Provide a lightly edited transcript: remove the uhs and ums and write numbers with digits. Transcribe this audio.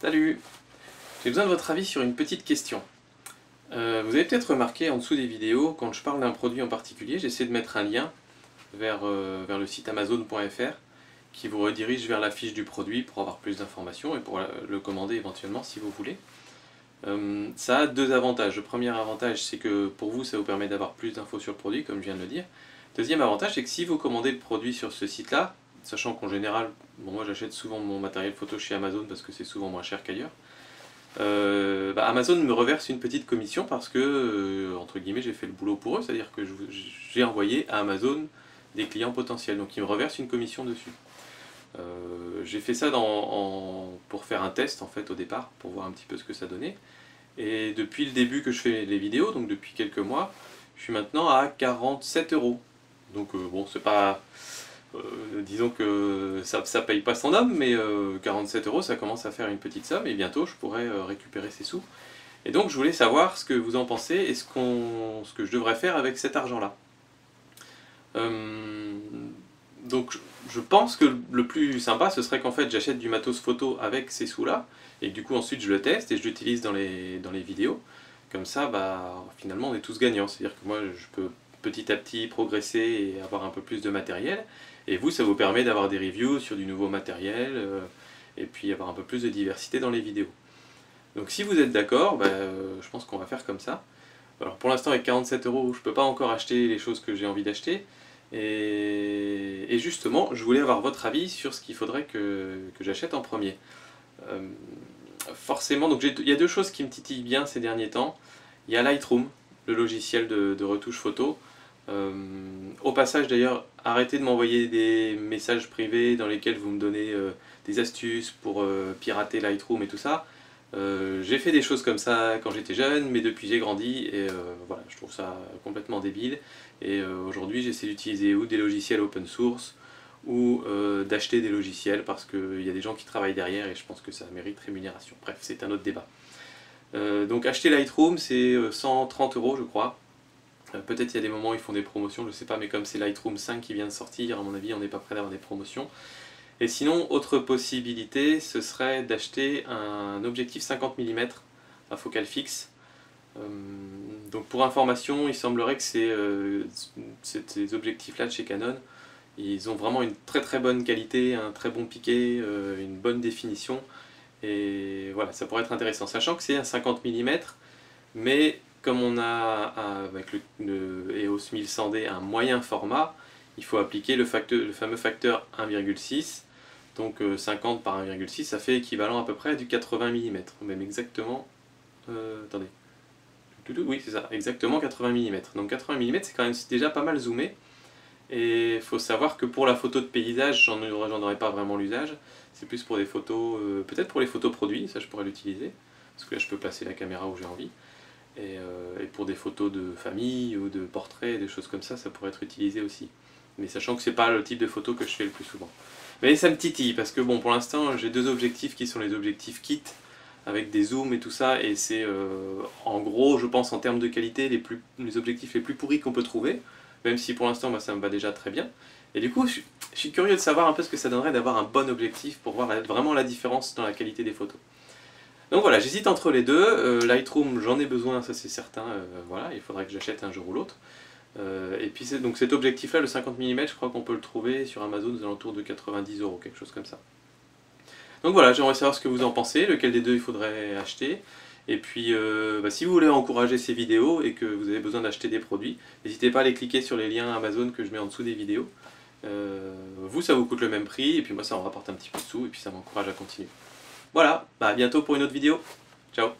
Salut! J'ai besoin de votre avis sur une petite question. Vous avez peut-être remarqué en dessous des vidéos, quand je parle d'un produit en particulier, j'essaie de mettre un lien vers le site amazon.fr qui vous redirige vers la fiche du produit pour avoir plus d'informations et pour le commander éventuellement si vous voulez. Ça a deux avantages. Le premier avantage, c'est que pour vous, ça vous permet d'avoir plus d'infos sur le produit, comme je viens de le dire. Deuxième avantage, c'est que si vous commandez le produit sur ce site-là, sachant qu'en général, bon, moi j'achète souvent mon matériel photo chez Amazon parce que c'est souvent moins cher qu'ailleurs, Amazon me reverse une petite commission parce que, entre guillemets, j'ai fait le boulot pour eux, c'est-à-dire que j'ai envoyé à Amazon des clients potentiels, donc ils me reversent une commission dessus. J'ai fait ça pour faire un test en fait au départ, pour voir un petit peu ce que ça donnait. Et depuis le début que je fais les vidéos, donc depuis quelques mois, je suis maintenant à 47 euros. Donc bon, c'est pas... disons que ça paye pas son homme, mais 47 euros ça commence à faire une petite somme et bientôt je pourrais récupérer ces sous. Et donc je voulais savoir ce que vous en pensez et ce que je devrais faire avec cet argent-là. Donc je pense que le plus sympa ce serait qu'en fait j'achète du matos photo avec ces sous-là et que du coup ensuite je le teste et je l'utilise dans les vidéos. Comme ça, finalement on est tous gagnants, c'est-à-dire que moi je peux petit à petit progresser et avoir un peu plus de matériel. Et vous, ça vous permet d'avoir des reviews sur du nouveau matériel et puis avoir un peu plus de diversité dans les vidéos. Donc si vous êtes d'accord, je pense qu'on va faire comme ça. Alors pour l'instant avec 47 euros, je ne peux pas encore acheter les choses que j'ai envie d'acheter. Et justement, je voulais avoir votre avis sur ce qu'il faudrait que j'achète en premier. Forcément, donc il y a deux choses qui me titillent bien ces derniers temps. Il y a Lightroom, le logiciel de retouche photo. Au passage d'ailleurs, arrêtez de m'envoyer des messages privés dans lesquels vous me donnez des astuces pour pirater Lightroom et tout ça. J'ai fait des choses comme ça quand j'étais jeune, mais depuis j'ai grandi et voilà, je trouve ça complètement débile. Et aujourd'hui j'essaie d'utiliser ou des logiciels open source ou d'acheter des logiciels parce qu'il y a des gens qui travaillent derrière et je pense que ça mérite rémunération. Bref, c'est un autre débat. Donc acheter Lightroom c'est 130 euros je crois. Peut-être il y a des moments où ils font des promotions, je ne sais pas, mais comme c'est Lightroom 5 qui vient de sortir, à mon avis on n'est pas prêt d'avoir des promotions. Et sinon, autre possibilité, ce serait d'acheter un objectif 50 mm à focale fixe. Donc pour information, il semblerait que ces objectifs-là de chez Canon, ils ont vraiment une très très bonne qualité, un très bon piqué, une bonne définition. Et voilà, ça pourrait être intéressant, sachant que c'est un 50 mm, mais comme on a avec le EOS 1100D un moyen format, il faut appliquer le fameux facteur 1,6. Donc 50 par 1,6, ça fait équivalent à peu près à du 80 mm, même exactement, attendez, oui c'est ça, exactement 80 mm. Donc 80 mm c'est quand même déjà pas mal zoomé, et il faut savoir que pour la photo de paysage, j'en aurais pas vraiment l'usage, c'est plus pour des photos, peut-être pour les photos produits, ça je pourrais l'utiliser, parce que là je peux placer la caméra où j'ai envie, et pour des photos de famille ou de portraits, des choses comme ça, ça pourrait être utilisé aussi. Mais sachant que c'est pas le type de photo que je fais le plus souvent. Mais ça me titille parce que bon, pour l'instant j'ai deux objectifs qui sont les objectifs kit avec des zooms et tout ça, et c'est en gros je pense en termes de qualité les objectifs les plus pourris qu'on peut trouver, même si pour l'instant ça me va déjà très bien. Et du coup je suis curieux de savoir un peu ce que ça donnerait d'avoir un bon objectif pour voir vraiment la différence dans la qualité des photos. Donc voilà, j'hésite entre les deux. Lightroom j'en ai besoin, ça c'est certain, voilà, il faudrait que j'achète un jour ou l'autre. Et puis donc cet objectif là, le 50 mm, je crois qu'on peut le trouver sur Amazon aux alentours de 90 euros, quelque chose comme ça. Donc voilà, j'aimerais savoir ce que vous en pensez, lequel des deux il faudrait acheter. Et puis si vous voulez encourager ces vidéos et que vous avez besoin d'acheter des produits, n'hésitez pas à aller cliquer sur les liens Amazon que je mets en dessous des vidéos. Vous, ça vous coûte le même prix, et puis moi ça me rapporte un petit peu de sous, et puis ça m'encourage à continuer. Voilà, à bientôt pour une autre vidéo. Ciao.